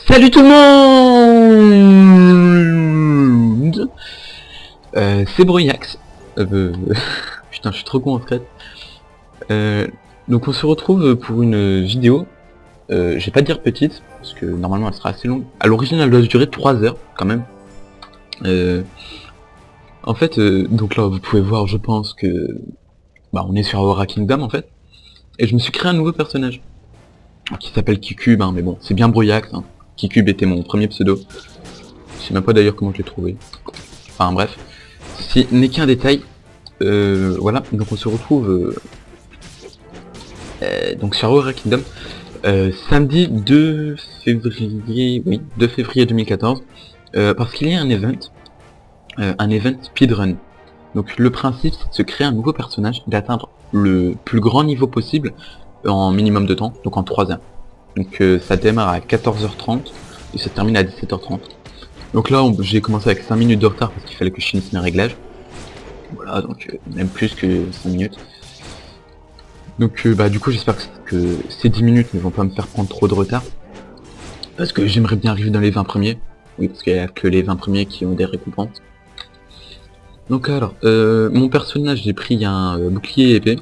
Salut tout le monde. C'est Broyax. Putain, je suis trop con en fait. Donc on se retrouve pour une vidéo. Je vais pas dire petite, parce que normalement elle sera assez longue. À l'origine elle doit durer 3 heures quand même. En fait, donc là vous pouvez voir, je pense que on est sur Aura Kingdom en fait. Et je me suis créé un nouveau personnage qui s'appelle Kikube, hein, mais bon, c'est bien Broyax. Hein. Kikube était mon premier pseudo. Je sais même pas d'ailleurs comment je l'ai trouvé. Enfin bref, ceci n'est qu'un détail. Voilà, donc on se retrouve donc sur Aura Kingdom samedi 2 février, oui, 2 février 2014, parce qu'il y a un event speedrun. Donc le principe c'est de se créer un nouveau personnage, d'atteindre le plus grand niveau possible en minimum de temps, donc en 3 heures. Donc ça démarre à 14h30 et ça termine à 17h30. Donc là j'ai commencé avec 5 minutes de retard parce qu'il fallait que je finisse mes réglages. Voilà, donc même plus que 5 minutes. Donc du coup j'espère que ces 10 minutes ne vont pas me faire prendre trop de retard. Parce que j'aimerais bien arriver dans les 20 premiers. Oui, parce qu'il n'y a que les 20 premiers qui ont des récompenses. Donc alors, mon personnage, j'ai pris un bouclier épée.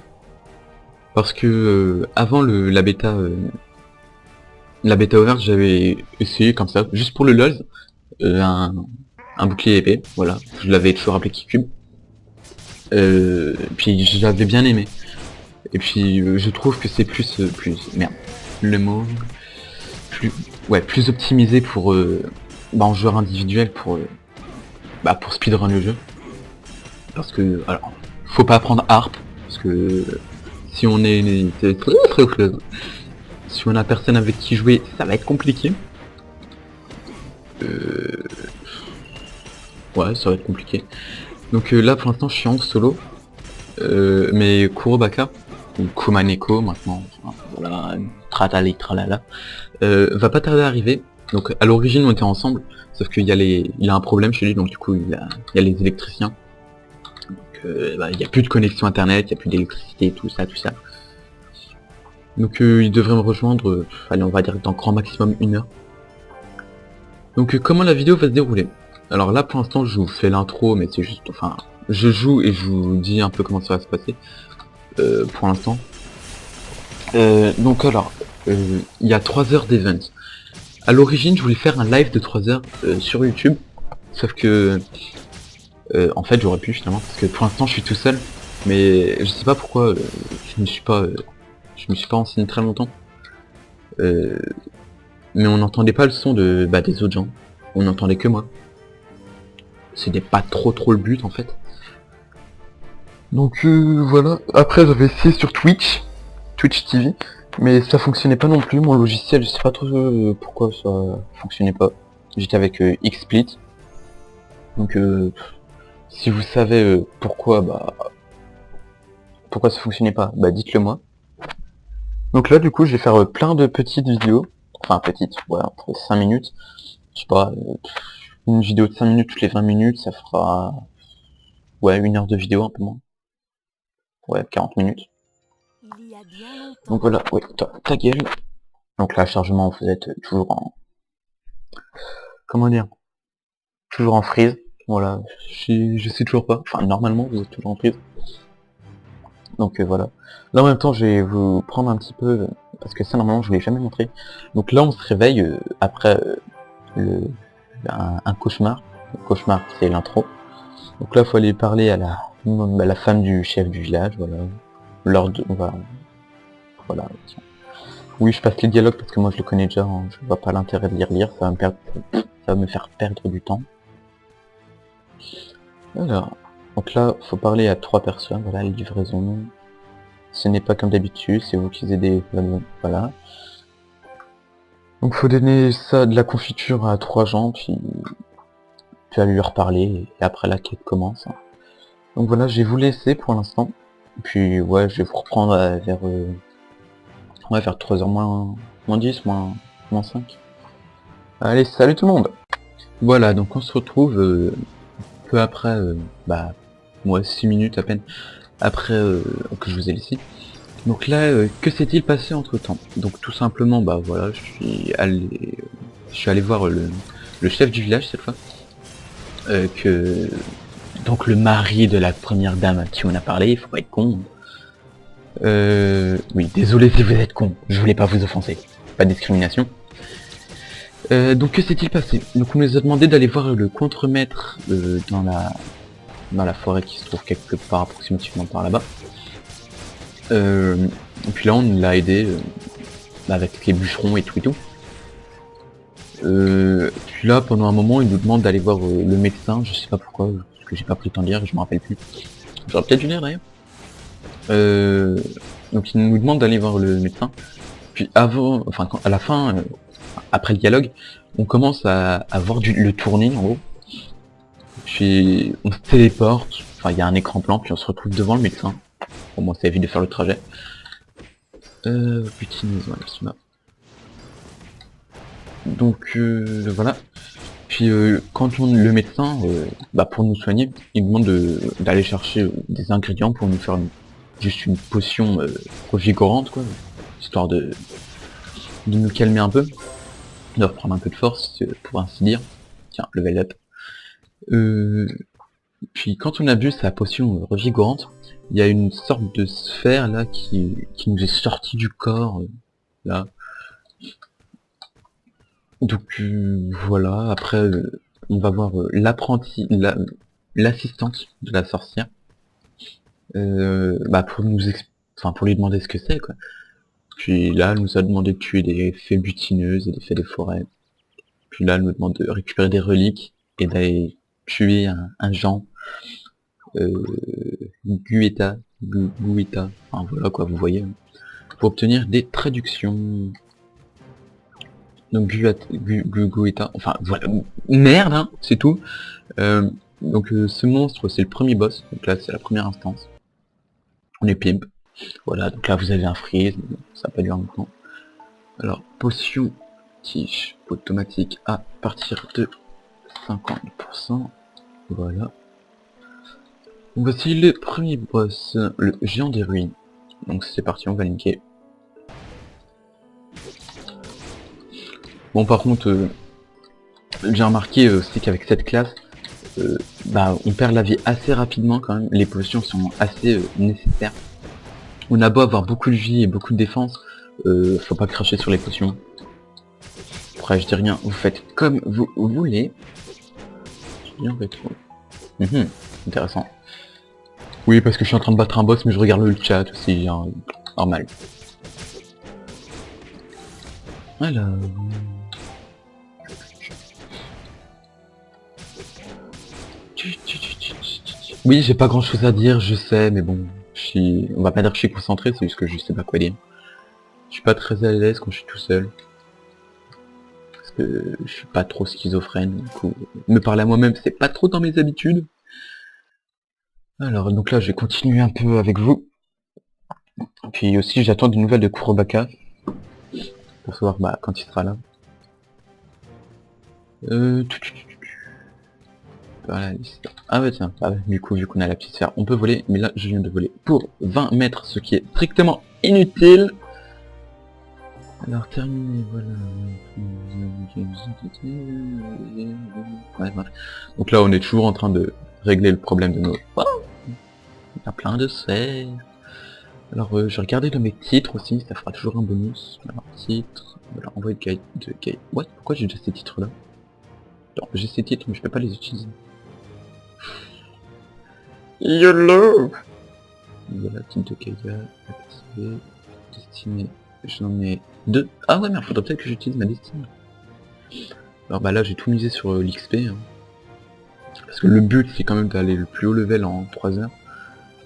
Parce que avant la bêta ouverte, j'avais essayé comme ça, juste pour le LOL, un bouclier épée, voilà. Je l'avais toujours appelé Kikube. Puis je l'avais bien aimé. Et puis je trouve que c'est plus merde, le mot plus optimisé pour en joueur individuel pour speedrun le jeu. Parce que alors faut pas apprendre harp parce que si on est si on a personne avec qui jouer, ça va être compliqué. Ouais, ça va être compliqué. Donc là pour l'instant je suis en solo. Mais Kurobaka, ou Kumaneko maintenant, voilà, tratali tralala, va pas tarder à arriver. Donc à l'origine on était ensemble, sauf qu'il a un problème chez lui, donc du coup il y a les électriciens. Donc il n'y a plus de connexion internet, il n'y a plus d'électricité, tout ça. Donc il devrait me rejoindre, allez on va dire dans grand maximum 1 heure. Donc comment la vidéo va se dérouler? Alors là pour l'instant je vous fais l'intro, mais c'est juste, enfin, je joue et je vous dis un peu comment ça va se passer pour l'instant. Donc alors, il y a 3 heures d'event. À l'origine je voulais faire un live de 3 heures sur YouTube, sauf que en fait j'aurais pu finalement, parce que pour l'instant je suis tout seul, mais je sais pas pourquoi je me suis pas renseigné très longtemps. Mais on n'entendait pas le son des autres gens, on n'entendait que moi. C'était pas trop le but en fait. Donc voilà, après j'avais essayé sur Twitch TV, mais ça fonctionnait pas non plus, mon logiciel, je sais pas trop pourquoi ça fonctionnait pas. J'étais avec XSplit. Donc si vous savez pourquoi ça fonctionnait pas, dites-le moi. Donc là du coup je vais faire plein de petites vidéos, enfin petites, ouais, entre 5 minutes, je sais pas, une vidéo de 5 minutes toutes les 20 minutes, ça fera 1 heure de vidéo, un peu moins. Ouais, 40 minutes. Donc voilà, ouais, ta gueule. Donc là, chargement, vous êtes toujours en... Comment dire? Toujours en freeze. Voilà, je sais toujours pas. Enfin, normalement, vous êtes toujours en freeze. Donc voilà. Là, en même temps, je vais vous prendre un petit peu... parce que ça, normalement, je vous l'ai jamais montré. Donc là, on se réveille après un cauchemar. Le cauchemar, c'est l'intro. Donc là, il faut aller parler à la femme du chef du village, voilà. Voilà. Oui, je passe les dialogues parce que moi je le connais déjà, hein. Je vois pas l'intérêt de les relire, ça va me faire perdre du temps. Alors, donc là, faut parler à 3 personnes, voilà, les livraisons. Ce n'est pas comme d'habitude, c'est vous qui aidez, voilà. Donc faut donner ça, de la confiture à 3 gens, puis à lui reparler, et après la quête commence. Donc voilà, je vais vous laisser pour l'instant. Puis ouais, je vais vous reprendre vers 3h moins 10, moins 5. Allez, salut tout le monde. Voilà, donc on se retrouve peu après, 6 minutes à peine après que je vous ai laissé. Donc là, que s'est-il passé entre temps? Donc tout simplement, voilà, je suis allé je suis allé voir le chef du village cette fois. Que donc le mari de la première dame à qui on a parlé, il faut pas être con. Oui, désolé si vous êtes con, je voulais pas vous offenser. Pas de discrimination. Donc que s'est-il passé? Donc on nous a demandé d'aller voir le contremaître dans la forêt qui se trouve quelque part approximativement par là-bas. Et puis là on l'a aidé avec les bûcherons et tout et tout. Puis là pendant un moment il nous demande d'aller voir le médecin, je sais pas pourquoi, parce que j'ai pas pris le temps de lire, je me rappelle plus. J'aurais peut-être dû lire d'ailleurs. Donc il nous demande d'aller voir le médecin. Puis avant, enfin à la fin, après le dialogue, on commence à voir le tourner en gros. Puis on se téléporte, enfin il y a un écran plan, puis on se retrouve devant le médecin. Au moins ça évite de faire le trajet. Putain, voilà, c'est là. Donc voilà. Puis quand le médecin, pour nous soigner, il nous demande d'aller chercher des ingrédients pour nous faire juste une potion revigorante, quoi, histoire de nous calmer un peu, de reprendre un peu de force, pour ainsi dire. Tiens, level up. Puis quand on a bu sa potion revigorante, il y a une sorte de sphère là qui nous est sortie du corps, là. Donc voilà, après on va voir l'apprenti, l'assistante de la sorcière, pour lui demander ce que c'est, quoi. Puis là elle nous a demandé de tuer des fées butineuses et des fées des forêts. Puis là elle nous demande de récupérer des reliques et d'aller tuer un Jean, Guetta, enfin voilà quoi, vous voyez, pour obtenir des traductions. Donc Guetta, enfin voilà, merde, hein, c'est tout. Donc ce monstre c'est le premier boss, donc là c'est la première instance. On est pimp. Voilà, donc là vous avez un freeze, mais bon, ça va pas durer longtemps. Alors, potion tige automatique à partir de 50%. Voilà. Donc voici le premier boss, le géant des ruines. Donc c'est parti, on va linker. Bon par contre, j'ai remarqué aussi qu'avec cette classe, on perd la vie assez rapidement quand même. Les potions sont assez nécessaires. On a beau avoir beaucoup de vie et beaucoup de défense, faut pas cracher sur les potions. Après je dis rien, vous faites comme vous voulez. Bien rétro. Intéressant. Oui parce que je suis en train de battre un boss mais je regarde le chat aussi, genre, normal. Alors... Oui, j'ai pas grand chose à dire, je sais, mais bon, on va pas dire que je suis concentré, c'est juste que je sais pas quoi dire. Je suis pas très à l'aise quand je suis tout seul. Parce que je suis pas trop schizophrène, du coup, me parler à moi-même, c'est pas trop dans mes habitudes. Alors, donc là, je vais continuer un peu avec vous. Puis aussi, j'attends des nouvelles de Kurobaka. Pour savoir quand il sera là. Voilà, ah ouais tiens, du coup vu qu'on a la petite sphère, on peut voler, mais là je viens de voler pour 20 mètres, ce qui est strictement inutile. Alors terminé, voilà. Ouais, voilà. Donc là on est toujours en train de régler le problème de nos... Oh, il y a plein de sphères. Alors j'ai regardé dans mes titres aussi, ça fera toujours un bonus. Alors titre, voilà, envoyer de guide. What? Pourquoi j'ai déjà ces titres là? Alors j'ai ces titres mais je peux pas les utiliser. YOLO! Voilà, type de Kaya, activé, destiné, j'en ai 2. Ah ouais mais il faudrait peut-être que j'utilise ma destinée. Alors là j'ai tout misé sur l'XP, hein. Parce que le but c'est quand même d'aller le plus haut level en 3 heures.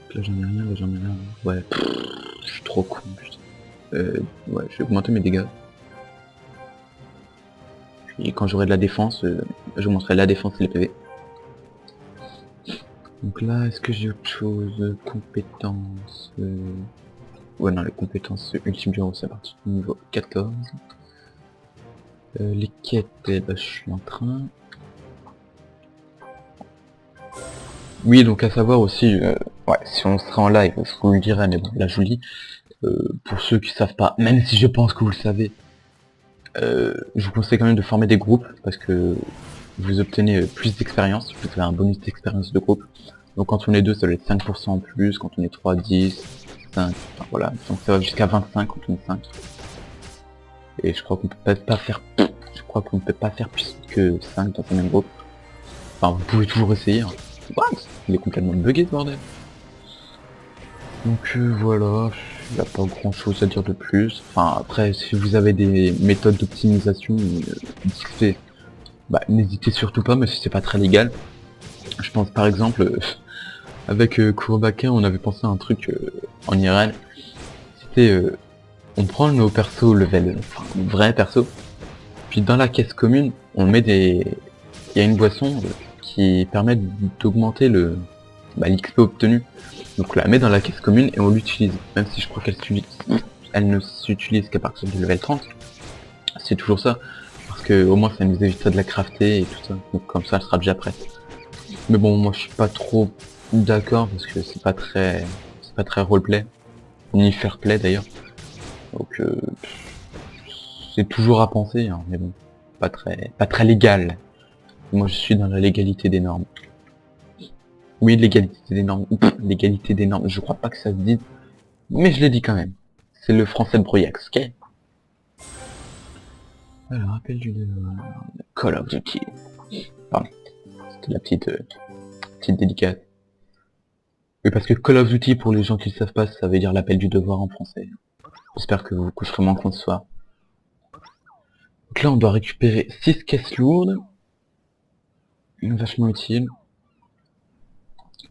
Donc là j'en ai rien, là j'en ai rien. Ouais, je suis trop con, putain. Ouais, je vais augmenter mes dégâts. Puis quand j'aurai de la défense, je vous montrerai la défense et les PV. Donc là, est-ce que j'ai autre chose? Compétences... Ouais non, les compétences ultime du héros, c'est parti du niveau 14. Les quêtes, je suis en train... Oui, donc à savoir aussi, ouais, si on sera en live, je vous le dirai, mais bon, là je vous le dis, pour ceux qui savent pas, même si je pense que vous le savez, Je vous conseille quand même de former des groupes parce que vous obtenez plus d'expérience, vous avez un bonus d'expérience de groupe. Donc quand on est 2 ça doit être 5% en plus, quand on est 3, 10, 5, enfin, voilà, donc ça va jusqu'à 25 quand on est 5. Et je crois qu'on peut pas faire plus que 5 dans un même groupe. Enfin vous pouvez toujours essayer. Hein. What? Il est complètement bugué ce bordel. Donc voilà, il n'y a pas grand chose à dire de plus. Enfin après si vous avez des méthodes d'optimisation d'XP, bah n'hésitez surtout pas, mais si c'est pas très légal. Je pense par exemple avec Kurobakin on avait pensé à un truc en IRL. C'était on prend nos persos level, enfin vrai perso, puis dans la caisse commune on met des. Il y a une boisson qui permet d'augmenter le l'XP obtenu. Donc on la met dans la caisse commune et on l'utilise. Même si je crois elle ne s'utilise qu'à partir du level 30. C'est toujours ça. Parce que au moins ça nous évitera de la crafter et tout ça. Donc comme ça elle sera déjà prête. Mais bon moi je suis pas trop d'accord parce que c'est pas très roleplay. Ni fairplay d'ailleurs. Donc c'est toujours à penser, hein, mais bon. Pas très légal. Moi je suis dans la légalité des normes. Oui, l'égalité des normes. L'égalité des normes, je crois pas que ça se dise. Mais je l'ai dit quand même. C'est le français de Broyax, ok? Alors, rappel du Call of Duty. Pardon. C'était la petite dédicace. Oui, parce que Call of Duty, pour les gens qui ne savent pas, ça veut dire l'appel du devoir en français. J'espère que vous vous coucherez moins con ce soir. Donc là, on doit récupérer 6 caisses lourdes. Vachement utile.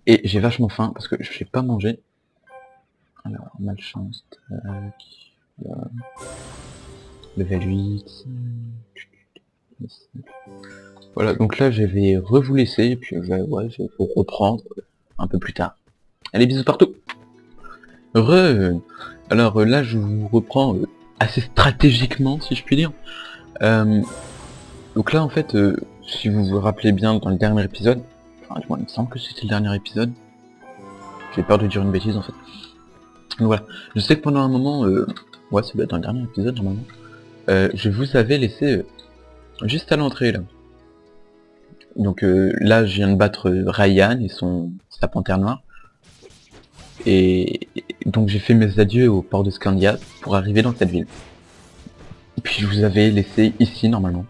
Et j'ai vachement faim parce que je sais pas manger. Alors, malchance. Tac. Level 8. Voilà, donc là je vais vous laisser et puis je vais vous reprendre un peu plus tard. Allez, bisous partout. Alors là je vous reprends assez stratégiquement si je puis dire. Donc là en fait, si vous vous rappelez bien dans le dernier épisode, enfin du moins il me semble que c'était le dernier épisode. J'ai peur de dire une bêtise en fait. Donc voilà, je sais que pendant un moment, ouais ça doit être dans le dernier épisode normalement, je vous avais laissé juste à l'entrée là. Donc là je viens de battre Ryan et sa panthère noire. Et donc j'ai fait mes adieux au port de Scandia pour arriver dans cette ville. Et puis je vous avais laissé ici normalement.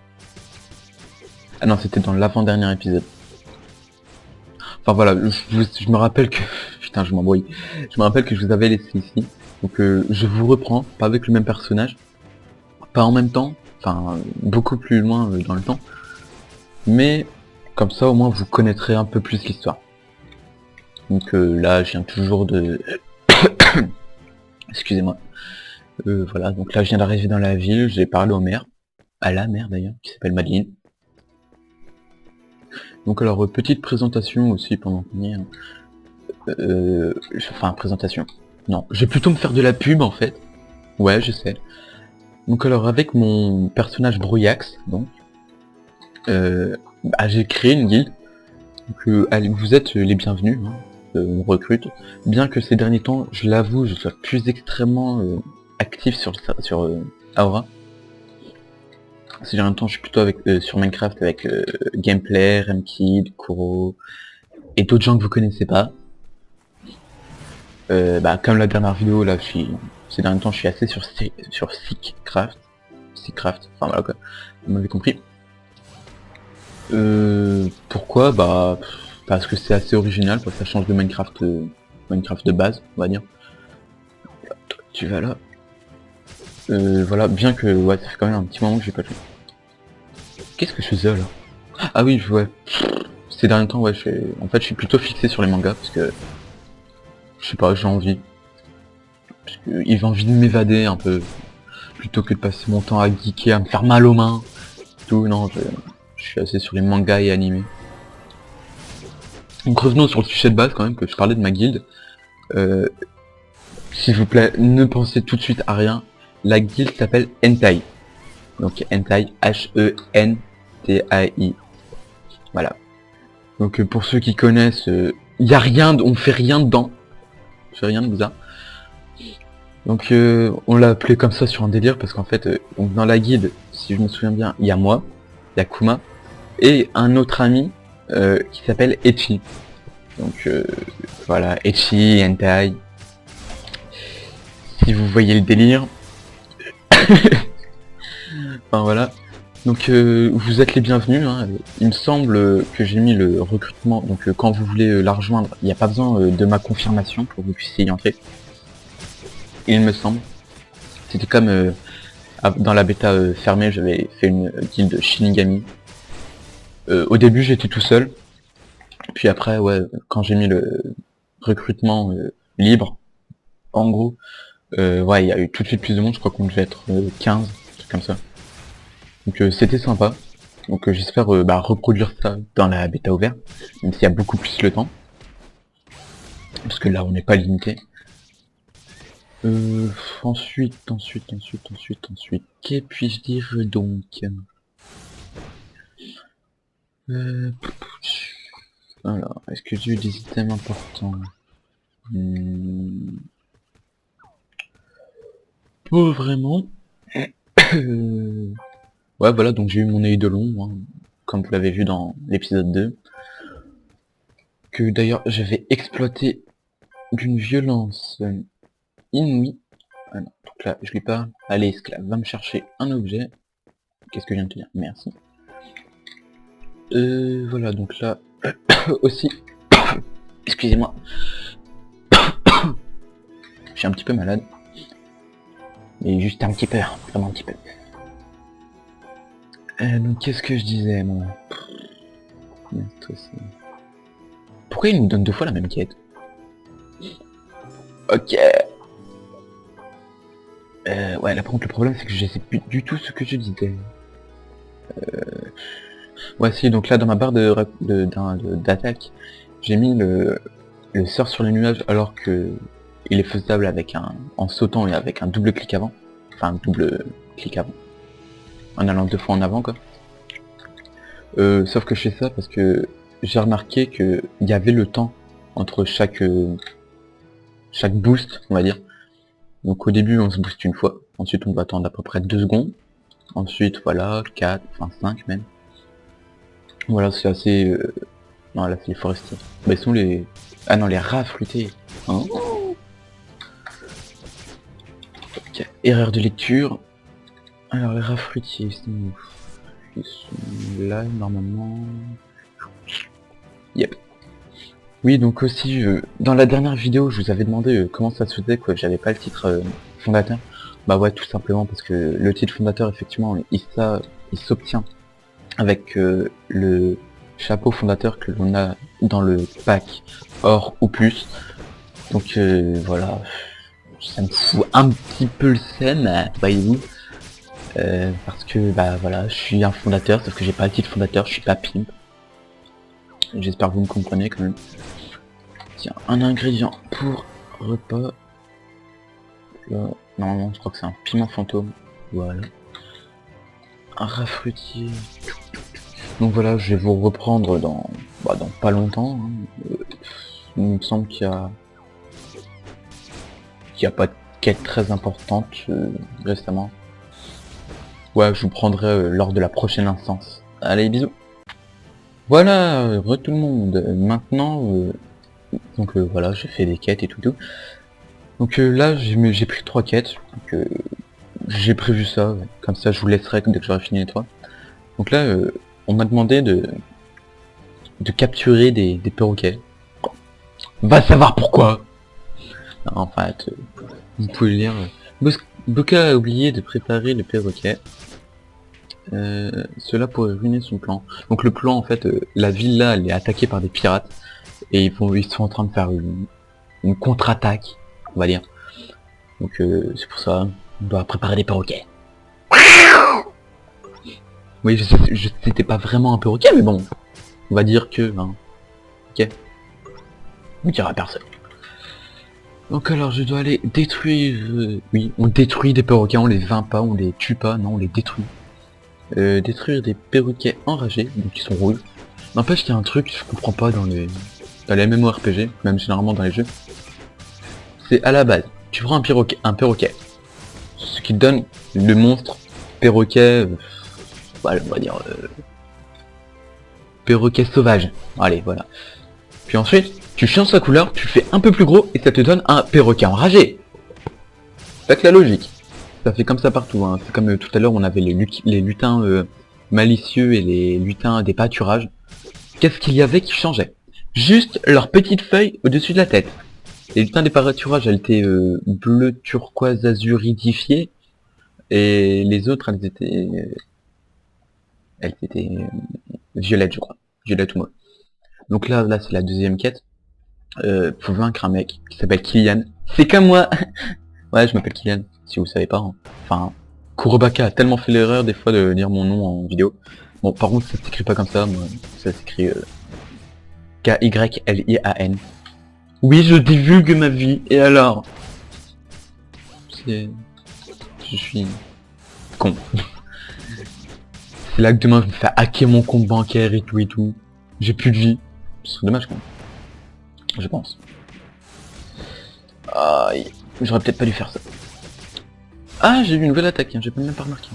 Ah non, c'était dans l'avant-dernier épisode. Enfin voilà, je me rappelle que... Putain, je m'embrouille. Je me rappelle que je vous avais laissé ici. Donc je vous reprends, pas avec le même personnage. Pas en même temps, enfin beaucoup plus loin dans le temps. Mais comme ça au moins vous connaîtrez un peu plus l'histoire. Donc là je viens toujours de... Excusez-moi. Voilà, donc là je viens d'arriver dans la ville, j'ai parlé au maire. À la mère d'ailleurs, qui s'appelle Madeleine. Donc alors, petite présentation aussi pendant qu'on y est. Enfin, présentation. Non, je vais plutôt me faire de la pub en fait. Ouais, je sais. Donc alors, avec mon personnage Broyax, donc, j'ai créé une guilde. Donc, vous êtes les bienvenus, hein. On recrute. Bien que ces derniers temps, je l'avoue, je sois plus extrêmement actif sur Aura. Ces derniers temps, je suis plutôt sur Minecraft avec Gameplay, Remkid, Kuro et d'autres gens que vous connaissez pas. Comme la dernière vidéo, là, ces derniers temps, je suis assez sur Seacraft, enfin voilà quoi, vous m'avez compris. Pourquoi? Parce que c'est assez original, quoi, ça change de Minecraft de base, on va dire. Tu vas là. Voilà, bien que ouais, ça fait quand même un petit moment que j'ai pas joué. Qu'est-ce que je faisais là? Ah oui, ouais. Ces derniers temps, ouais, en fait, je suis plutôt fixé sur les mangas parce que je sais pas, j'ai envie. Parce que j'ai envie de m'évader un peu, plutôt que de passer mon temps à geeker, à me faire mal aux mains. Tout, non, je suis assez sur les mangas et animés. Donc revenons sur le sujet de base quand même, que je parlais de ma guilde. S'il vous plaît, ne pensez tout de suite à rien. La guilde s'appelle Hentai. Donc Hentai, H-E-N-T-A-I. Voilà. Donc pour ceux qui connaissent, y a rien, on fait rien dedans. On fait rien de bizarre. Donc on l'a appelé comme ça sur un délire parce qu'en fait, donc dans la guide, si je me souviens bien, il y a moi, il y a Kuma, et un autre ami qui s'appelle Echi. Donc voilà, Echi, Hentai. Si vous voyez le délire. Enfin voilà. Donc vous êtes les bienvenus, hein. Il me semble que j'ai mis le recrutement, donc quand vous voulez la rejoindre, il n'y a pas besoin de ma confirmation pour que vous puissiez y entrer. Il me semble. C'était comme dans la bêta fermée, j'avais fait une guilde Shinigami. Au début j'étais tout seul, puis après ouais, quand j'ai mis le recrutement libre, en gros, ouais, il y a eu tout de suite plus de monde, je crois qu'on devait être 15, truc comme ça. Donc c'était sympa. Donc j'espère reproduire ça dans la bêta ouverte, même s'il y a beaucoup plus le temps. Parce que là on n'est pas limité. Ensuite, que puis-je dire donc alors, est-ce que j'ai eu des items importants? Pas vraiment. Ouais voilà, donc j'ai eu mon œil de long, hein, comme vous l'avez vu dans l'épisode 2. Que d'ailleurs j'avais exploité d'une violence inouïe. Ah non, donc là je lui parle. Allez esclave, va me chercher un objet. Qu'est-ce que je viens de te dire? Merci. Voilà, donc là aussi. Excusez-moi. Je suis un petit peu malade. Mais juste un petit peu, vraiment un petit peu. Donc qu'est-ce que je disais moi? Pourquoi il nous donne 2 fois la même quête? Ok. Ouais, là par contre le problème c'est que je sais plus du tout ce que je disais. Ouais si, donc là dans ma barre d'attaque, j'ai mis le sort sur les nuages alors que il est faisable avec en sautant et avec un double clic avant. Enfin un double clic avant. En allant 2 fois en avant quoi. Sauf que je fais ça parce que j'ai remarqué que il y avait le temps entre chaque boost, on va dire. Donc au début on se booste une fois, ensuite on doit attendre à peu près 2 secondes, ensuite voilà, 4, enfin 5 même. Voilà, c'est assez... Non là c'est les forestiers. Bah ils sont les... Ah non, les rats fruités. Hein, ok, erreur de lecture. Alors les rats fruitiers, ils sont là normalement... Yep. Oui, donc aussi, dans la dernière vidéo, je vous avais demandé comment ça se faisait que j'avais pas le titre fondateur. Bah ouais, tout simplement parce que le titre fondateur, effectivement, il s'obtient avec le chapeau fondateur que l'on a dans le pack or ou plus. Donc voilà, ça me fout un petit peu le seum, voyez-vous. Parce que bah voilà, je suis un fondateur, sauf que j'ai pas le titre fondateur, je suis pas pimp. J'espère que vous me comprenez quand même. Tiens, un ingrédient pour repas. Là, normalement, je crois que c'est un piment fantôme. Voilà. Un rat fruitier. Donc voilà, je vais vous reprendre dans pas longtemps. Hein. Il me semble qu'il y a pas de quête très importante récemment. Ouais, je vous prendrai lors de la prochaine instance. Allez, bisous. Voilà, tout le monde. Maintenant, donc voilà, j'ai fait des quêtes et tout. Donc là, j'ai pris 3 quêtes. Donc j'ai prévu ça. Ouais. Comme ça, je vous laisserai dès que j'aurai fini les 3. Donc là, on m'a demandé de capturer des perroquets. Va savoir pourquoi. En fait, vous pouvez lire. Boka a oublié de préparer le perroquet. Cela pourrait ruiner son plan. Donc le plan, en fait, la ville là, elle est attaquée par des pirates et ils sont en train de faire une contre-attaque, on va dire. Donc c'est pour ça, on doit préparer des perroquets. Oui, c'était pas vraiment un perroquet, mais bon, on va dire que, hein, ok, on dira personne. Donc alors je dois aller détruire, oui, on détruit des perroquets, on les vainc pas, on les tue pas, non, on les détruit. Détruire des perroquets enragés, donc ils sont rouges. N'empêche qu'il y a un truc que je comprends pas dans les MMORPG, même généralement dans les jeux. C'est à la base, tu prends un perroquet. Ce qui te donne le monstre perroquet, voilà, on va dire perroquet sauvage. Allez, voilà. Puis ensuite, tu changes sa couleur, tu le fais un peu plus gros et ça te donne un perroquet enragé. C'est que la logique. Ça fait comme ça partout, hein. C'est comme tout à l'heure on avait les lutins malicieux et les lutins des pâturages. Qu'est-ce qu'il y avait qui changeait? Juste leur petite feuille au-dessus de la tête. Les lutins des pâturages, elles étaient bleu turquoise azuridifiées. Et les autres, elles étaient violettes, je crois. Violettes ou mauve. Donc là c'est la deuxième quête. Faut vaincre un mec qui s'appelle Kylian. C'est comme moi. Ouais, je m'appelle Kylian, si vous savez pas. Hein. Enfin, Kurobaka a tellement fait l'erreur des fois de dire mon nom en vidéo. Bon, par contre, ça s'écrit pas comme ça. Moi, ça s'écrit Kylian. Oui, je divulgue ma vie. Et alors? Je suis con. C'est là que demain je me fais hacker mon compte bancaire et tout et tout. J'ai plus de vie. Ce serait dommage quand même. Je pense. Aïe. J'aurais peut-être pas dû faire ça. Ah, j'ai eu une nouvelle attaque, hein, j'ai même pas remarqué.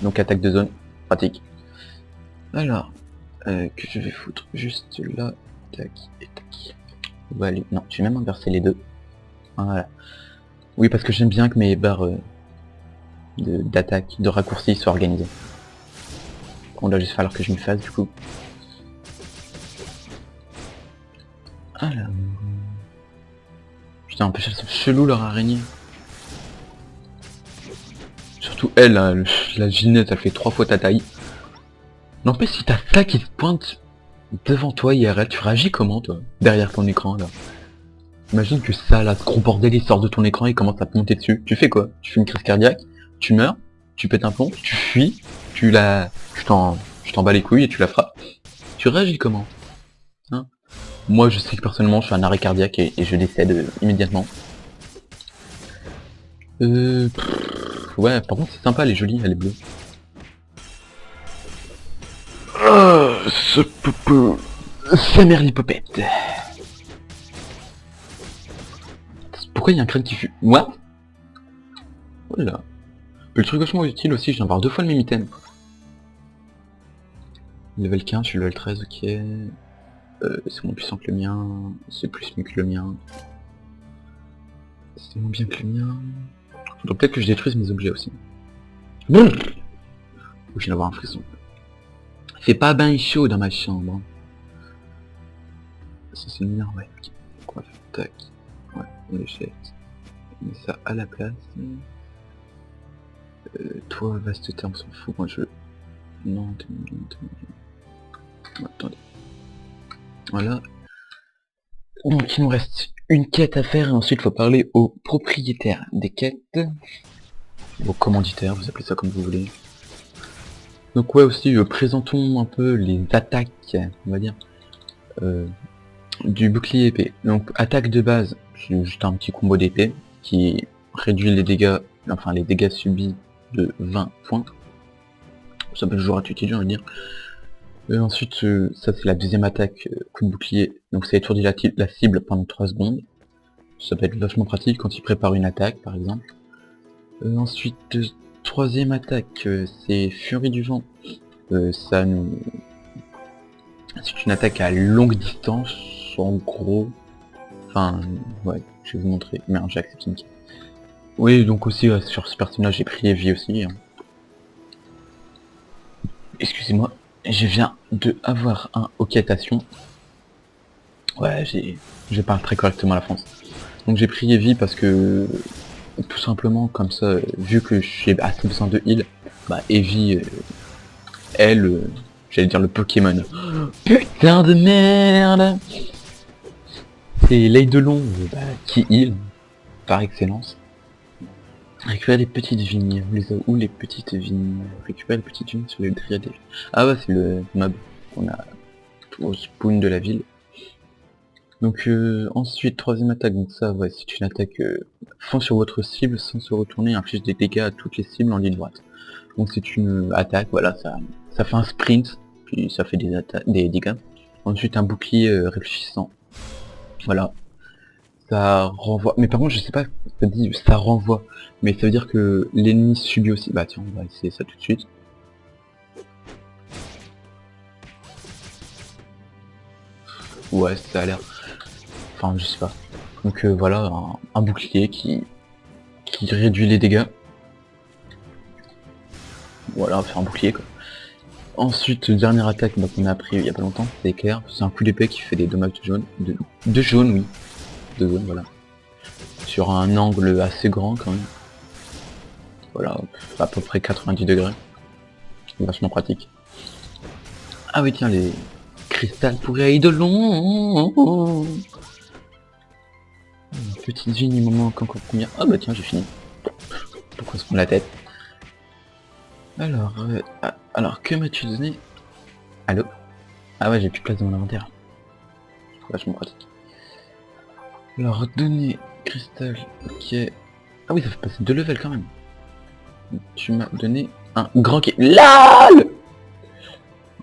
Donc attaque de zone, pratique. Alors, que je vais foutre juste là, tac et tac. On va aller... Non, je vais même inverser les deux. Voilà. Oui, parce que j'aime bien que mes barres d'attaque, de raccourci soient organisées. On doit juste falloir que je m'y fasse du coup. Alors... Putain, en plus elles sont cheloues leur araignée. Surtout elle, la ginette, elle fait 3 fois ta taille. N'empêche, si t'as ça qui se pointe devant toi IRL, tu réagis comment toi? Derrière ton écran là. Imagine que ça là, ce gros bordel il sort de ton écran et commence à te monter dessus. Tu fais quoi? Tu fais une crise cardiaque, tu meurs, tu pètes un plomb, tu fuis, tu t'en bats les couilles et tu la frappes. Tu réagis comment? Hein? Moi je sais que personnellement je fais un arrêt cardiaque et je décède immédiatement. Ouais, par contre c'est sympa, elle est jolie, elle est bleue. Ce poupou, c'est Merlipopette. Pourquoi il y a un crâne qui fuit? What? Voilà. Le truc vachement utile aussi, je viens d'avoir 2 fois le même item. Level 15, je suis level 13, ok. C'est moins puissant que le mien, c'est plus mieux que le mien. C'est moins bien que le mien. Donc peut-être que je détruise mes objets aussi. Bon, je viens d'avoir un frisson. Il fait pas bien chaud dans ma chambre. Ça c'est le mien, ouais. Donc on va faire tac. Ouais, on les jette. On met ça à la place. Toi, vaste terme, on s'en fout, moi je... Non, t'es mignon, t'es mignon. Attendez. Voilà. Donc il nous reste une quête à faire et ensuite il faut parler aux propriétaires des quêtes. Aux commanditaires, vous appelez ça comme vous voulez. Donc ouais aussi, présentons un peu les attaques, on va dire, du bouclier épée. Donc attaque de base, c'est juste un petit combo d'épée qui réduit les dégâts, enfin les dégâts subis de 20 points. Ça peut toujours être utile, j'ai envie de dire. Ensuite, ça c'est la deuxième attaque, coup de bouclier, donc ça étourdit la cible pendant 3 secondes. Ça peut être vachement pratique quand il prépare une attaque par exemple. Ensuite, troisième attaque, c'est Furie du Vent. C'est une attaque à longue distance, en gros. Enfin, ouais, je vais vous montrer. Merde, j'ai accepté une quête. Oui, donc aussi, sur ce personnage, j'ai pris Evie aussi. Hein. Excusez-moi, je viens de avoir un oquetation. Ouais, je parle très correctement la France. Donc j'ai pris Evie parce que, tout simplement, comme ça, vu que j'ai assez besoin de heal, bah Evie, elle, j'allais dire le Pokémon. Putain de merde! C'est l'Eidolon qui heal, par excellence. Récupérer les petites vignes. Où les petites vignes? Récupérer les petites vignes sur les dryades. Ah ouais, c'est le mob qu'on a au spawn de la ville. Donc ensuite, troisième attaque, donc ça, ouais, c'est une attaque fond sur votre cible sans se retourner, inflige des dégâts à toutes les cibles en ligne droite. Donc c'est une attaque, voilà, ça fait un sprint, puis ça fait des dégâts. Ensuite un bouclier réfléchissant. Voilà. ça renvoie. Mais par contre, je sais pas, ça dit ça renvoie. Mais ça veut dire que l'ennemi subit aussi. Bah tiens, on va essayer ça tout de suite. Ouais, ça a l'air. Enfin, je sais pas. Donc voilà, un bouclier qui réduit les dégâts. Voilà, on va faire un bouclier quoi. Ensuite, dernière attaque bah, qu'on a appris il y a pas longtemps, c'est éclair. C'est un coup d'épée qui fait des dommages de jaune. De jaune, oui. De jaune, voilà. Sur un angle assez grand quand même. Voilà, à peu près 90 degrés. Vachement pratique. Ah oui tiens, les cristal pour Eidolon. Petite vie, il m'en manque encore combien? Ah bah tiens, j'ai fini. Pourquoi se prendre la tête? Alors que m'as-tu donné? Allô? Ah ouais, j'ai plus de place dans mon inventaire. Vachement pratique. Alors, donner cristal, ok. Ah oui, ça fait passer 2 levels quand même. Tu m'as donné un grand qui... LAL.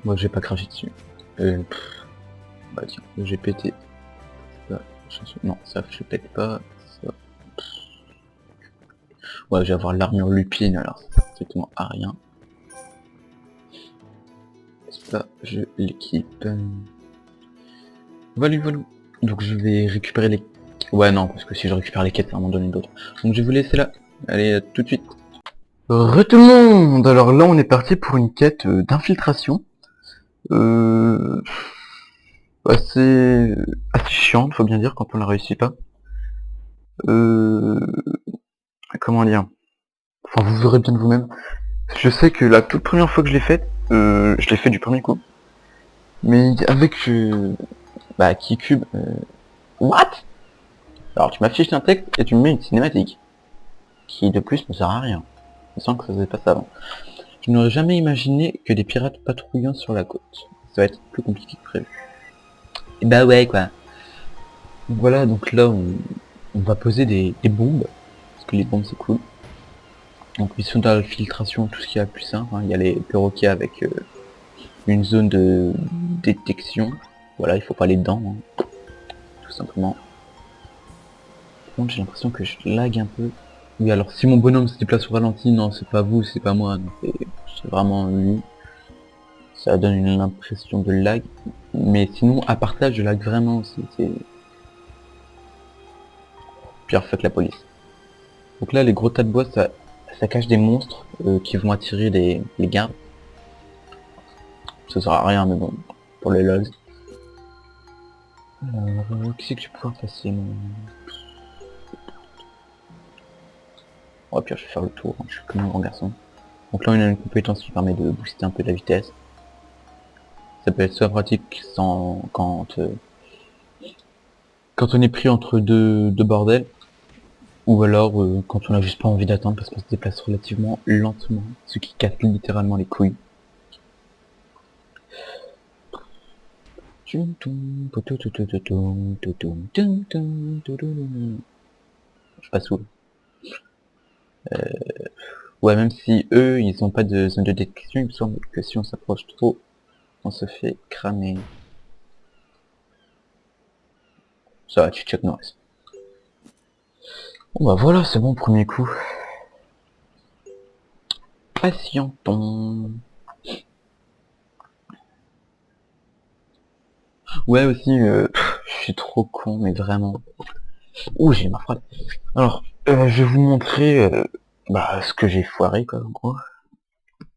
Moi, je vais pas cracher dessus. Bah tiens, j'ai pété. Ça, non, ça je pète pas. Ça. Ouais, je vais avoir l'armure lupine, alors ça sert strictement à rien. Ça, je l'équipe. Voilà. Donc je vais récupérer les... Ouais non, parce que si je récupère les quêtes, ça va m'en donner d'autres. Donc je vais vous laisser là. Allez, à tout de suite. Tout le monde. Alors là, on est parti pour une quête d'infiltration. Assez chiante, faut bien dire, quand on la réussit pas. Comment dire? Enfin, vous verrez bien de vous-même. Je sais que la toute première fois que je l'ai faite, je l'ai fait du premier coup. Mais avec bah, Keycube, what? Alors tu m'affiches un texte et tu me mets une cinématique. Qui de plus ne sert à rien. Je sens que ça faisait pas ça avant. Je n'aurais jamais imaginé que des pirates patrouillant sur la côte. Ça va être plus compliqué que prévu. Et bah ouais quoi. Donc voilà, donc là on va poser des bombes. Parce que les bombes c'est cool. Donc mission d'infiltration, tout ce qui est plus simple. Hein. Il y a les perroquets avec une zone de détection. Voilà, il faut pas aller dedans. Hein. Tout simplement. Par contre j'ai l'impression que je lag un peu. Oui alors si mon bonhomme se déplace au ralenti, non c'est pas vous, c'est pas moi. C'est vraiment lui. Ça donne une impression de lag. Mais sinon à part ça je lag vraiment aussi. C'est pire fuck la police. Donc là les gros tas de bois ça cache des monstres qui vont attirer les gardes. Ça sert à rien mais bon, pour les logs. Alors, qui c'est que je vais pouvoir passer mon... Oh pire je vais faire le tour, hein. Je suis comme un grand garçon. Donc là on a une compétence qui permet de booster un peu la vitesse. Ça peut être soit pratique quand on est pris entre deux bordels, ou alors quand on a juste pas envie d'attendre parce qu'on se déplace relativement lentement, ce qui casse littéralement les couilles. Je passe où? Ouais, même si eux ils ont pas de zone de détection, il me semble que si on s'approche trop, on se fait cramer. Ça va, tu check Norris. Bon bah voilà, c'est bon, premier coup. Patientons. Ouais aussi, je suis trop con, mais vraiment. Ouh, j'ai ma phrase. Alors, je vais vous montrer bah, ce que j'ai foiré, quoi, en gros.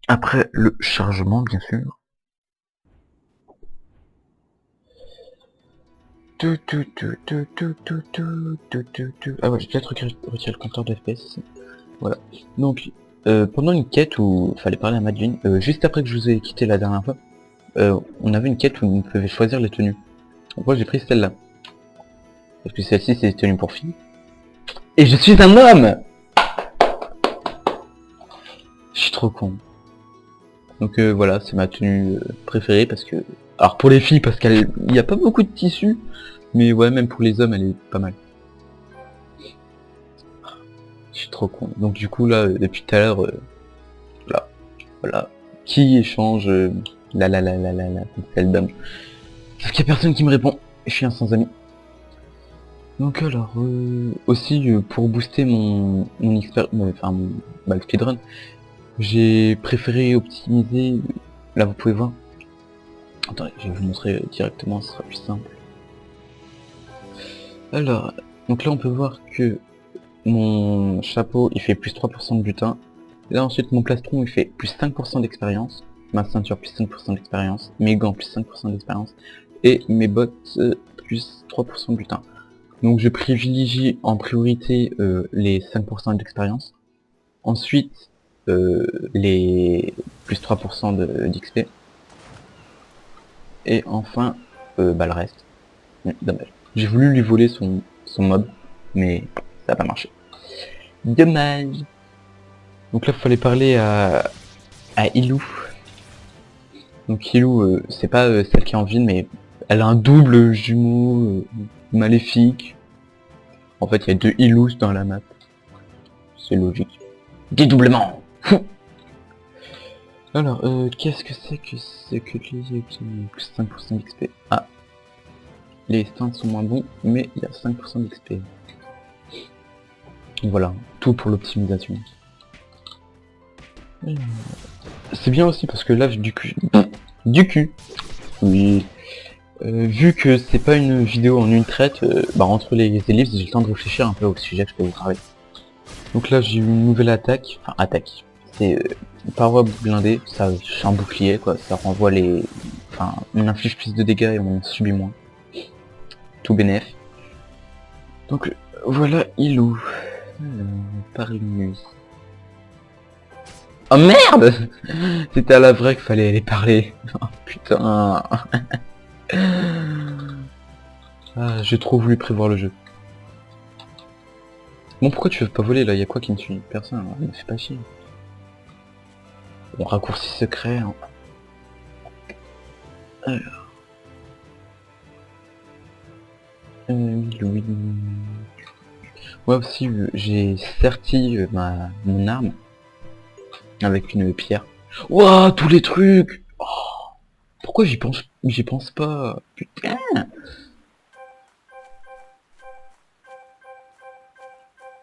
Après le chargement, bien sûr. Ah ouais, j'ai peut-être retiré le compteur de FPS ici. Voilà. Donc, pendant une quête où il fallait parler à Madeline, juste après que je vous ai quitté la dernière fois, on avait une quête où on pouvait choisir les tenues. Donc moi j'ai pris celle-là. Parce que celle-ci c'est des tenues pour filles. Et je suis un homme! Je suis trop con. Donc voilà, c'est ma tenue préférée parce que... Alors pour les filles parce qu'il n'y a pas beaucoup de tissu, mais ouais, même pour les hommes elle est pas mal. Je suis trop con. Donc du coup là, depuis tout à l'heure, voilà. Qui échange la celle d'homme. Sauf qu'il y a personne qui me répond. Je suis un sans amis. Donc alors, aussi pour booster mon expert, enfin le speedrun, j'ai préféré optimiser, là vous pouvez voir, attendez, je vais vous montrer directement, ce sera plus simple. Alors, donc là on peut voir que mon chapeau il fait plus 3% de butin, là ensuite mon plastron il fait plus 5% d'expérience, ma ceinture plus 5% d'expérience, mes gants plus 5% d'expérience, et mes bottes plus 3% de butin. Donc je privilégie en priorité les 5% d'expérience, ensuite les plus 3% d'XP, et enfin le reste. Dommage. J'ai voulu lui voler son mob, mais ça n'a pas marché. Dommage. Donc là il fallait parler à Ilou. Donc Ilou, c'est pas celle qui est en ville, mais elle a un double jumeau maléfique. En fait il y a deux Ilous dans la map. C'est logique. Dédoublement. Alors, qu'est-ce que c'est que les plus 5% d'XP? Ah, les stunts sont moins bons, mais il y a 5% d'XP. Voilà, tout pour l'optimisation. C'est bien aussi parce que là, du cul, oui. Vu que c'est pas une vidéo en une traite, entre les ellipses, j'ai le temps de réfléchir un peu au sujet que je peux vous travailler. Donc là, j'ai eu une nouvelle attaque, enfin attaque. C'est paroi blindée, ça c'est un bouclier quoi, ça renvoie les. Enfin, on inflige plus de dégâts et on subit moins. Tout bénef. Donc voilà Ilou. Par une nuit. Oh merde. C'était à la vraie qu'il fallait aller parler. Oh, putain. Ah, j'ai trop voulu prévoir le jeu. Bon pourquoi tu veux pas voler là, y'a quoi qui me suit? Personne, hein. Ne me fais pas chier. Bon raccourci secret. Hein. Alors. Louis. Ouais aussi j'ai serti mon arme avec une pierre. Ouah tous les trucs. Oh, pourquoi j'y pense pas? Putain.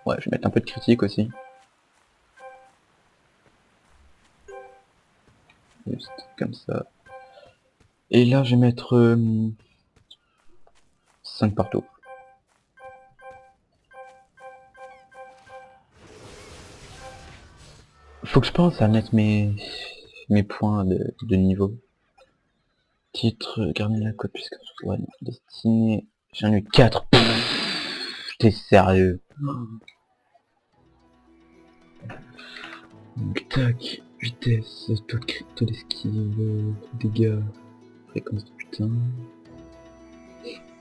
Ouais je vais mettre un peu de critique aussi. Juste comme ça. Et là je vais mettre 5 partout. Faut que je pense à mettre mes points de niveau. Titre, garder la cote puisque ouais, destiné. J'en ai eu 4. T'es sérieux? Donc tac, vitesse, taux d'esquive, dégâts, fréquence de putain.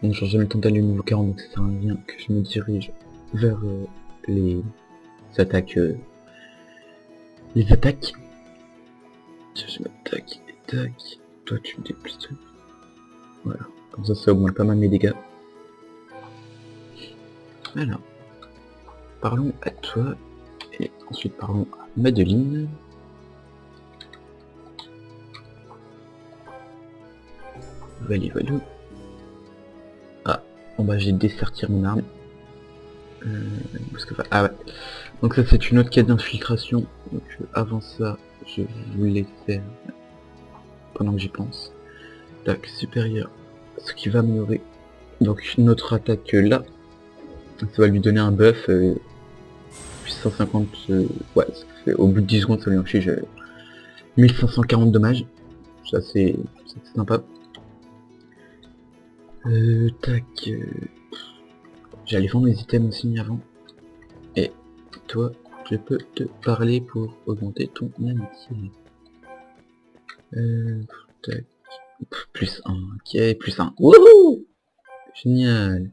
Donc j'ai jamais le temps d'aller au niveau 40, donc ça sert à rien que je me dirige vers les attaques. Les attaques. Je mets tac et tac. Toi tu me déplaces. Voilà. Comme ça augmente pas mal mes dégâts. Alors. Parlons à toi. Et ensuite parlons à Madeline. Voilà. Ah. Bon bah j'ai dessertir mon arme. Ah ouais. Donc ça c'est une autre quête d'infiltration. Donc avant ça, je voulais faire pendant que j'y pense. Tac, supérieur. Ce qui va améliorer. Donc notre attaque là, ça va lui donner un buff. Puis 150. Ouais, ça fait, au bout de 10 secondes ça lui inflige 1540 dommages. Ça c'est sympa. Tac. J'allais vendre mes items aussi avant. Et toi, je peux te parler pour augmenter ton amitié. Tac. Plus 1, ok, plus 1. Wouhou! Génial.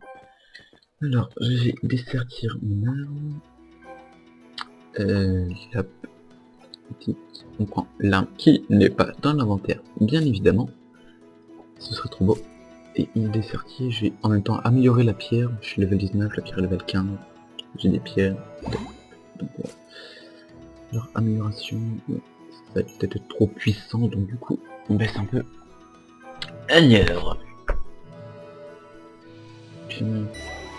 Alors, je vais dessertir mon arme. La petite... On prend l'arme qui n'est pas dans l'inventaire, bien évidemment. Ce serait trop beau. Et une dessertier, je vais en même temps améliorer la pierre. Je suis level 19, la pierre est level 15. J'ai des pierres. Donc, genre amélioration, ça va peut-être être trop puissant, donc du coup, on baisse un peu. Alors. Puis,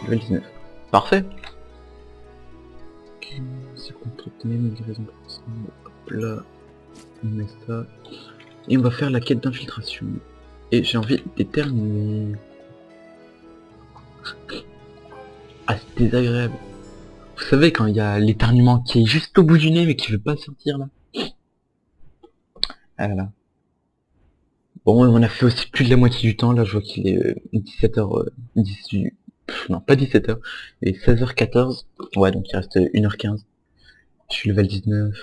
Level 19. Parfait. Ok, c'est complété, guérison personnelle. Hop là. On met ça. Et on va faire la quête d'infiltration. Et j'ai envie d'éternuer. Ah, c'est désagréable. Vous savez quand il y a l'éternuement qui est juste au bout du nez mais qui veut pas sortir là. Ah là là. Bon, on a fait aussi plus de la moitié du temps. Là, je vois qu'il est 17h... non, pas 17h. Il est 16h14. Ouais, donc il reste 1h15. Je suis level 19.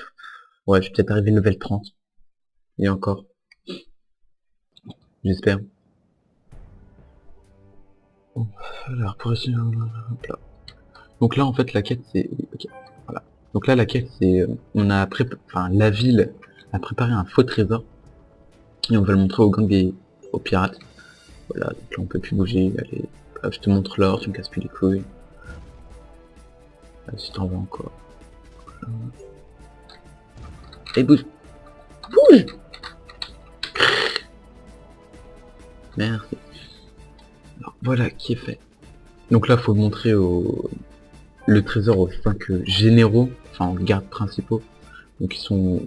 Ouais, je vais peut-être arriver level 30. Et encore. J'espère. Bon, alors, pour essayer... Hop là. Donc là, en fait, la quête, c'est... Ok, voilà. Donc là, la quête, c'est... On a préparé... Enfin, la ville a préparé un faux trésor. Et on va le montrer aux gangs et aux pirates. Voilà, donc là, on peut plus bouger. Allez, hop, je te montre l'or, tu me casses plus les couilles. Allez, si t'en veux encore. Et bouge. Bouge. Merci. Alors, voilà qui est fait. Donc là, faut montrer le trésor aux 5 généraux, enfin gardes principaux. Donc ils sont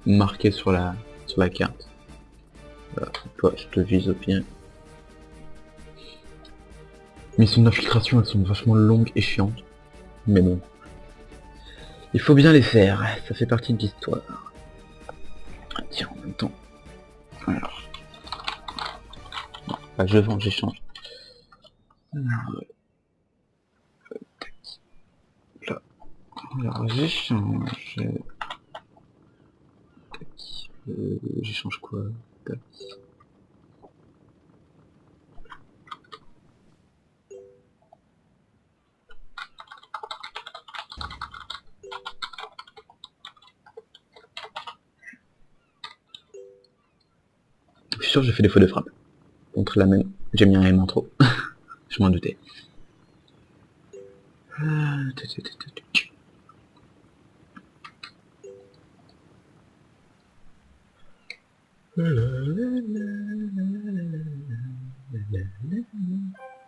marqués sur la carte. Voilà, toi, je te vise au pied. Missions d'infiltration, elles sont vachement longues et chiantes. Mais bon. Il faut bien les faire, ça fait partie de l'histoire. Ah, tiens, en même temps. Alors. Non, bah, je vends, j'échange. Alors, là. Alors j'échange. J'échange quoi? Tac. Je suis sûr que j'ai fait des faux de frappe. Contre la même. J'ai mis un M en trop. Je m'en doutais.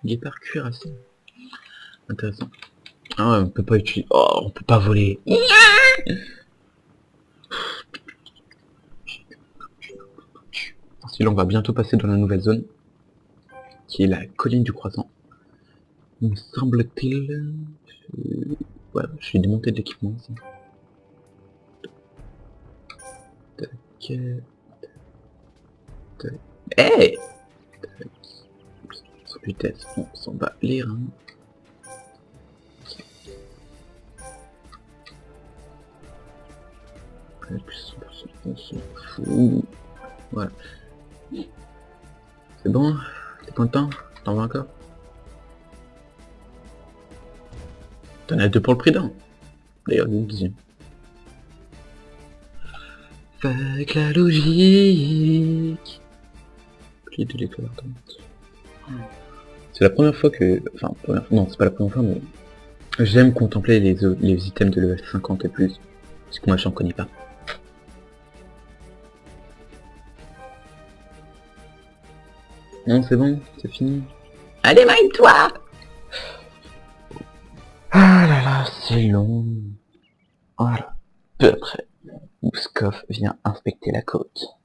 Guépard cuirassé. Intéressant. Ah ouais, on peut pas utiliser... Oh, on peut pas voler. Sinon on va bientôt passer dans la nouvelle zone. Qui est la colline du croissant. Il me semble-t-il... Voilà, je suis démonté de l'équipement. Tac. Tac. Hey, sans vitesse, on s'en bat les reins. Plus 100%, on s'en fout. Voilà. C'est bon? T'es content? T'en veux encore? T'en as deux pour le prix d'un. D'ailleurs, une deuxième. Avec la logique. Clé de l'école ardente. C'est la première fois que... Enfin, non, c'est pas la première fois, mais... J'aime contempler les items de level 50 et plus. Parce que moi, j'en connais pas. Non, c'est bon, c'est fini. Allez, mine-toi! Ah là là, c'est long. Voilà. Peu après, Bouskov vient inspecter la côte.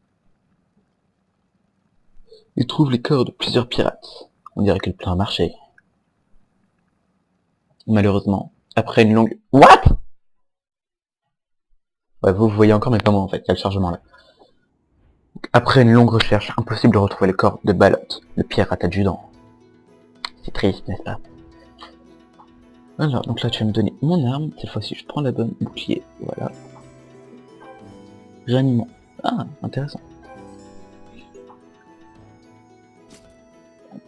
Il trouve les corps de plusieurs pirates. On dirait que le plan a marché. Malheureusement, après une longue... What? Ouais, vous voyez encore, mais pas moi en fait, il y a le chargement là. Après une longue recherche, impossible de retrouver le corps de Balot, le pirate adjudant. C'est triste, n'est-ce pas? Alors, donc là tu vas me donner mon arme, cette fois-ci je prends la bonne bouclier, voilà. Réanimant. Ah, intéressant.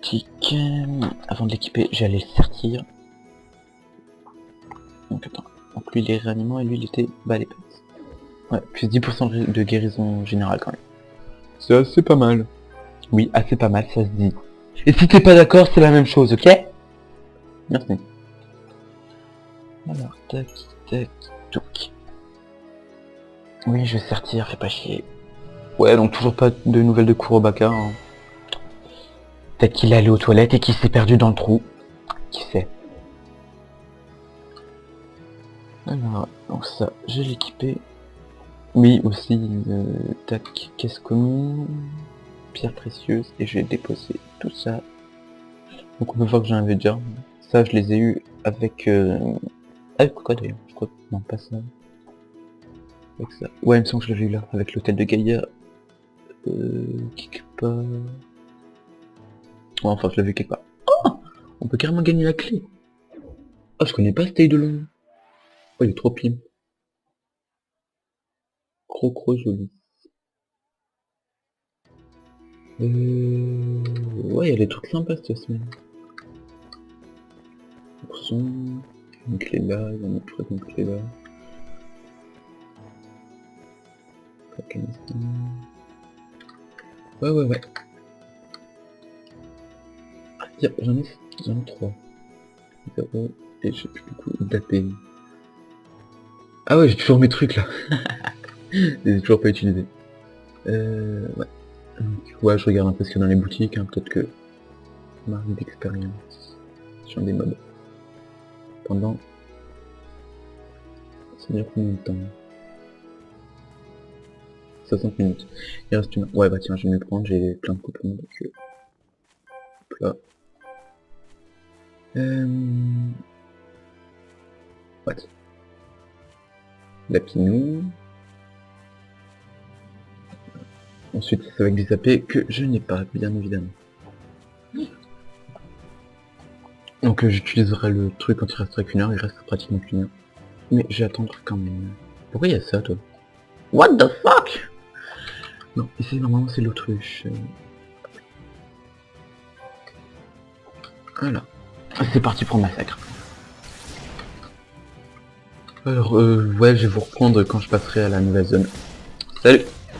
Tic. Avant de l'équiper, j'allais le sortir. Donc attends, donc lui il est réanimant et lui il était bas les pattes. Ouais, plus 10% de guérison générale quand même. C'est assez pas mal. Oui, assez pas mal, ça se dit. Et si t'es pas d'accord, c'est la même chose, ok? Merci. Alors, tac, tac, touc. Oui, je vais sortir, fais pas chier. Ouais, donc toujours pas de nouvelles de Kurobaka. Hein. Peut-être qu'il est allé aux toilettes et qu'il s'est perdu dans le trou. Qui sait? Alors, donc ça, je l'ai équipé. Oui, aussi, tac, caisse commune, pierre précieuse, et j'ai déposé tout ça. Donc on peut voir que j'en avais déjà. Ça, je les ai eu avec... avec quoi d'ailleurs? Je crois... Non, pas ça. Avec ça. Ouais, il me semble que je l'avais eu là, avec l'hôtel de Gaïa. Quelque part... Ouais, enfin, je l'avais vu quelque part. Oh, on peut carrément gagner la clé. Oh, je connais pas cette taille de long. Oh, il est trop plim. Trop joli. Ouais, il y a des trucs sympas cette semaine. Son, une clé là, il y a un autre truc, une clé là. Ouais. Ah, tiens, j'en ai 3. 0, et j'ai plus beaucoup d'AP. Ah ouais, j'ai toujours mes trucs là. Je les ai toujours pas utilisés. Ouais. Donc, ouais, je regarde un peu ce qu'il y a dans les boutiques, hein, peut-être que... Marque d'expérience. Sur des mobs. Pendant... Ça dure combien de temps? 60 minutes. Il reste une... Ouais, bah tiens, je vais me prendre, j'ai plein de coupons, donc... Hop là. What? La pinou. Ensuite, c'est avec des AP que je n'ai pas, bien évidemment. Donc j'utiliserai le truc quand il restera qu'une heure, il reste pratiquement qu'une heure. Mais je vais attendre quand même. Pourquoi il y a ça, toi? What the fuck? Non, ici normalement c'est l'autruche. Voilà. C'est parti pour le massacre. Alors ouais, je vais vous reprendre quand je passerai à la nouvelle zone. Salut!